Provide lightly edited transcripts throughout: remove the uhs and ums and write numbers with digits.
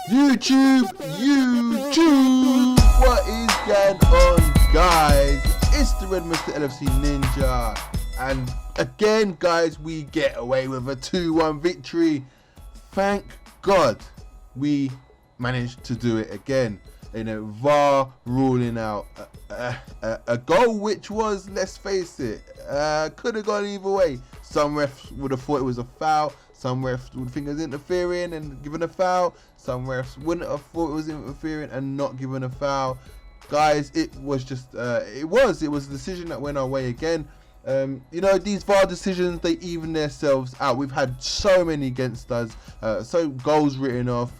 YouTube, what is going on, guys? It's the Red Mr. LFC Ninja, and again, guys, we get away with a 2-1 victory. Thank God we managed to do it again. You know, VAR ruling out a goal which was, let's face it, could have gone either way. Some refs would have thought it was a foul. Some refs would think it was interfering and given a foul. Some refs wouldn't have thought it was interfering and not given a foul. Guys, it was just, it was a decision that went our way again. You know, these VAR decisions, they even themselves out. We've had so many against us, so goals written off,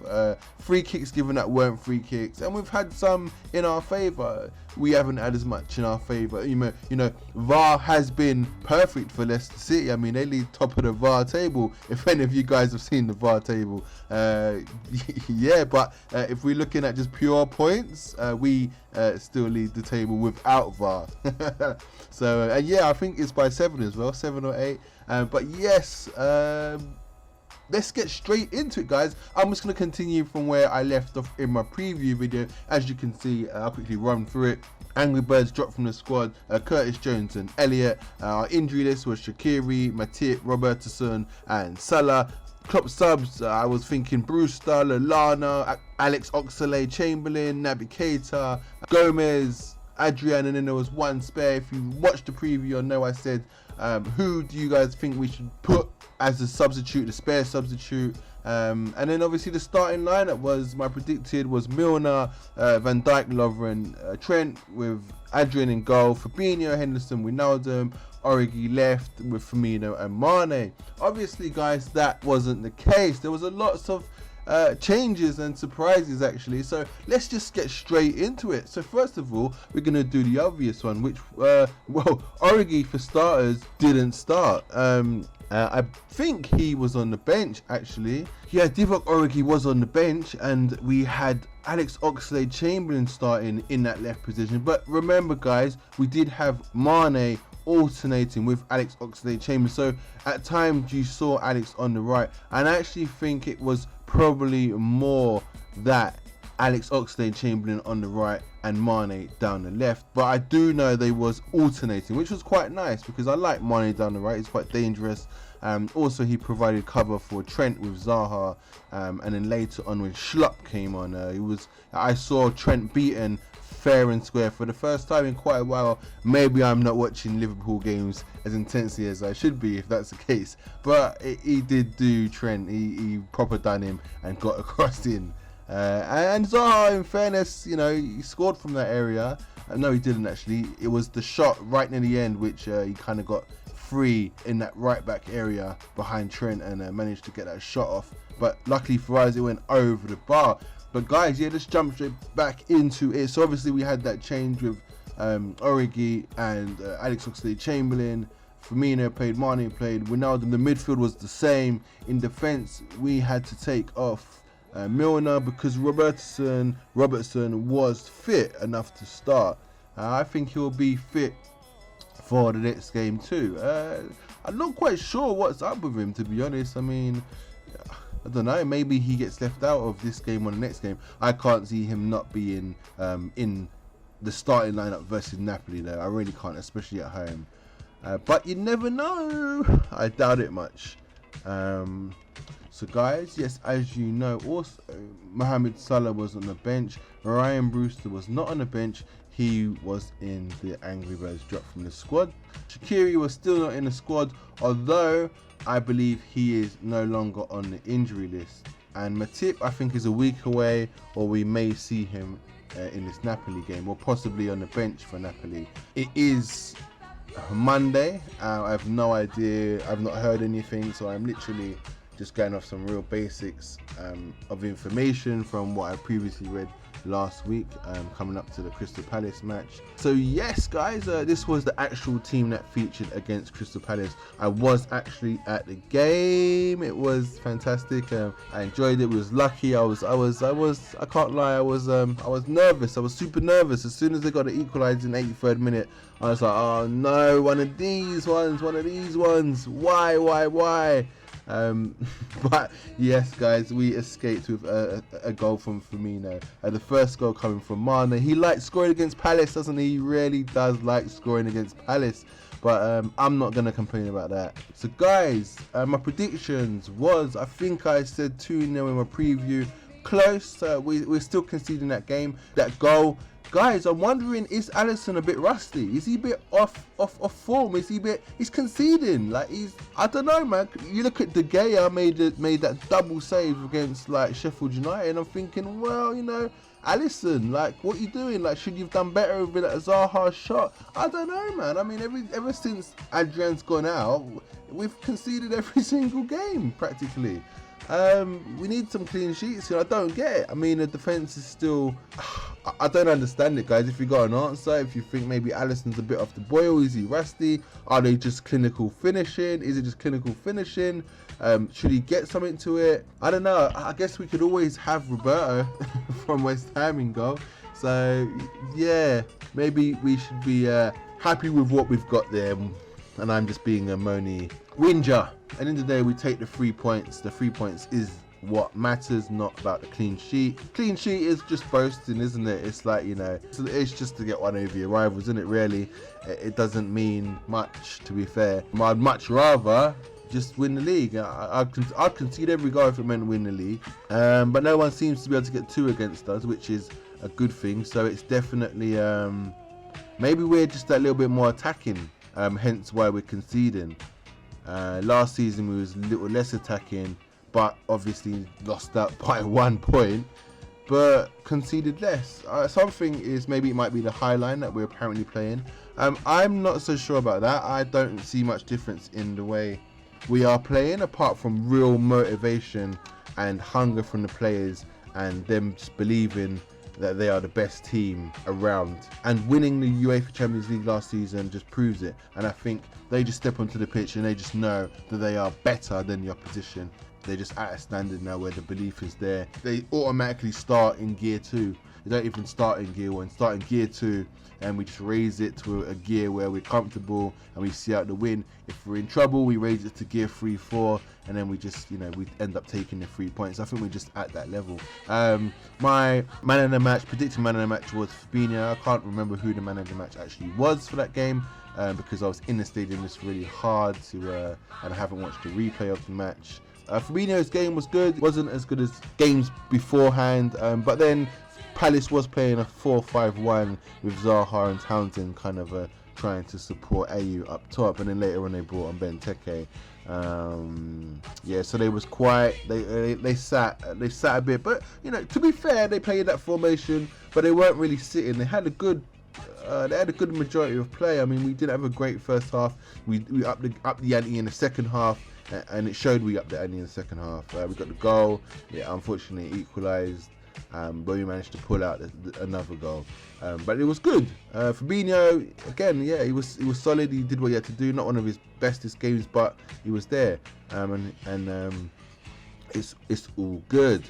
free kicks given that weren't free kicks, and we've had some in our favour. We haven't had as much in our favour. You know, VAR has been perfect for Leicester City. I mean, they lead top of the VAR table. If any of you guys have seen the VAR table, yeah. But if we're looking at just pure points, we still lead the table without VAR. So, and yeah, I think it's by 7 as well, 7 or 8. But yes, let's get straight into it, guys. I'm just going to continue from where I left off in my preview video. As you can see, I'll quickly run through it. Angry Birds dropped from the squad, Curtis Jones and Elliott. Our injury list was Shaqiri, Matip, Robertson and Salah. Klopps subs, I was thinking Brewster, Lallana, Alex Oxlade-Chamberlain, Naby Keita, Gomez, Adrian, and then there was one spare. If you watched the preview, you'll know I said, who do you guys think we should put as a substitute, the spare substitute? And then obviously the starting lineup was, my predicted was Milner, Van Dijk, Lovren, Trent with Adrian in goal, Fabinho, Henderson, Wijnaldum, Origi left with Firmino and Mane. Obviously, guys, that wasn't the case. There was a lots of changes and surprises actually, so let's just get straight into it. So first of all, we're going to do the obvious one, which well, Origi for starters didn't start. I think he was on the bench actually. Yeah, Divock Origi was on the bench, and we had Alex Oxlade-Chamberlain starting in that left position. But remember, guys, we did have Mane alternating with Alex Oxlade-Chamberlain, so at times you saw Alex on the right, and I actually think it was probably more that Alex Oxlade-Chamberlain on the right and Mane down the left. But I do know they was alternating, which was quite nice because I like Mane down the right. He's quite dangerous. Also, he provided cover for Trent with Zaha, and then later on when Schlupp came on, I saw Trent beaten fair and square for the first time in quite a while. Maybe I'm not watching Liverpool games as intensely as I should be if that's the case, but he did do Trent. He proper done him and got across in. And Zaha, in fairness, you know, he scored from that area. No, he didn't actually. It was the shot right near the end, which he kind of got free in that right back area behind Trent and managed to get that shot off. But luckily for us, it went over the bar. But guys, yeah, let's jump straight back into it. So obviously we had that change with Origi and Alex Oxlade-Chamberlain. Firmino played, Mane played, Wijnaldum. The midfield was the same. In defence, we had to take off Milner because Robertson was fit enough to start. I think he'll be fit for the next game too. I'm not quite sure what's up with him, to be honest. I mean, I don't know, maybe he gets left out of this game or the next game. I can't see him not being in the starting lineup versus Napoli though. I really can't, especially at home. But you never know. I doubt it much. So guys, yes, as you know, also Mohamed Salah was on the bench. Ryan Brewster was not on the bench. He was in the Angry Birds drop from the squad. Shaqiri was still not in the squad, although I believe he is no longer on the injury list. And Matip, I think, is a week away, or we may see him in this Napoli game, or possibly on the bench for Napoli. It is Monday. I have no idea. I've not heard anything, so I'm literally just going off some real basics of information from what I previously read last week, coming up to the Crystal Palace match. So yes, guys, this was the actual team that featured against Crystal Palace. I was actually at the game. It was fantastic. I enjoyed it. It was lucky. I can't lie. I was nervous. I was super nervous as soon as they got the equalizer in the 83rd minute. I was like, oh no, one of these ones. Why? But yes, guys, we escaped with a goal from Firmino. The first goal coming from Mane. He likes scoring against Palace, doesn't he? He really does like scoring against Palace. But I'm not going to complain about that. So guys, my predictions was, I think I said 2-0 in my preview. Close. We're still conceding that game, that goal. Guys, I'm wondering, is Alisson a bit rusty? Is he a bit off form? He's conceding. Like, I don't know, man. You look at De Gea made that double save against like Sheffield United, and I'm thinking, well, you know, Alisson, like, what are you doing? Like, should you have done better with that Zaha shot? I don't know, man. I mean, ever since Adrian's gone out, we've conceded every single game practically. We need some clean sheets here. I don't get it. I mean, the defense is still... I don't understand it, guys. If you got an answer, if you think maybe Alisson's a bit off the boil, is he rusty? Are they just clinical finishing? Is it just clinical finishing? Should he get something to it? I don't know. I guess we could always have Roberto from West Ham in goal. So, yeah, maybe we should be happy with what we've got there. And I'm just being a moany whinger. At the end of the day, we take the 3 points. The 3 points is what matters, not about the clean sheet. Clean sheet is just boasting, isn't it? It's like, you know, it's just to get one over your rivals, isn't it, really? It doesn't mean much, to be fair. I'd much rather just win the league. I'd concede every goal if it meant win the league. But no one seems to be able to get 2 against us, which is a good thing. So it's definitely, maybe we're just a little bit more attacking, hence why we're conceding. Last season we was a little less attacking, but obviously lost out by 1 point, but conceded less. Something is, maybe it might be the high line that we're apparently playing. I'm not so sure about that. I don't see much difference in the way we are playing, apart from real motivation and hunger from the players and them just believing that they are the best team around. And winning the UEFA Champions League last season just proves it. And I think they just step onto the pitch and they just know that they are better than the opposition. They're just at a standard now where the belief is there. They automatically start in gear 2. They don't even start in gear 1. Start in gear 2, and we just raise it to a gear where we're comfortable and we see out the win. If we're in trouble, we raise it to gear 3, 4, and then we just, you know, we end up taking the 3 points. I think we're just at that level. My man of the match, predicted man of the match was Fabinho. I can't remember who the man of the match actually was for that game, because I was in the stadium. It's really hard to, and I haven't watched the replay of the match. Fabinho's game was good. It wasn't as good as games beforehand, but then Palace was playing a 4-5-1 with Zaha and Townsend kind of trying to support Ayew up top, and then later on they brought on Benteke. Yeah, so they was quiet. They sat a bit, but you know, to be fair, they played that formation, but they weren't really sitting. They had a good majority of play. I mean, we didn't have a great first half. We upped the ante in the second half, and it showed we upped the ante in the second half. We got the goal. Yeah, unfortunately equalised, but we managed to pull out another goal. But it was good. Fabinho, again, yeah, he was solid. He did what he had to do. Not one of his bestest games, but he was there. It's all good.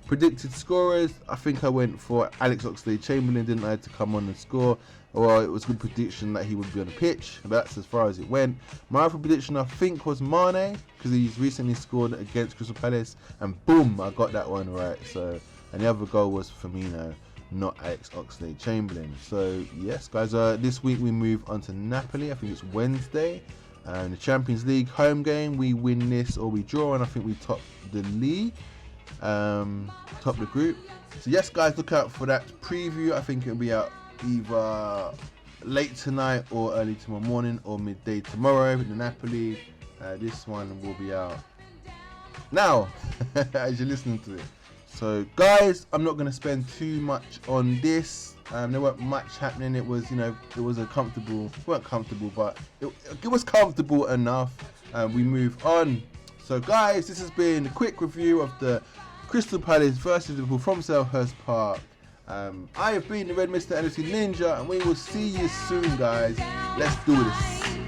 Predicted scorers, I think I went for Alex Oxlade-Chamberlain. Didn't I, to come on and score? Well, it was a good prediction that he would be on the pitch, but that's as far as it went. My other prediction, I think, was Mane, because he's recently scored against Crystal Palace, and boom, I got that one right. So, and the other goal was Firmino, not Alex Oxlade-Chamberlain. So yes, guys, this week we move on to Napoli. I think it's Wednesday. The Champions League home game, we win this or we draw, and I think we top the league, top the group. So yes, guys, look out for that preview. I think it'll be out either late tonight or early tomorrow morning or midday tomorrow with the Napoli. This one will be out now as you're listening to it. So guys, I'm not going to spend too much on this. There weren't much happening. It was, you know, it was a comfortable, it weren't comfortable, but it was comfortable enough. We move on. So guys, this has been a quick review of the Crystal Palace versus Liverpool from Selhurst Park. I have been the Red Mr. LFC Ninja, and we will see you soon, guys. Let's do this.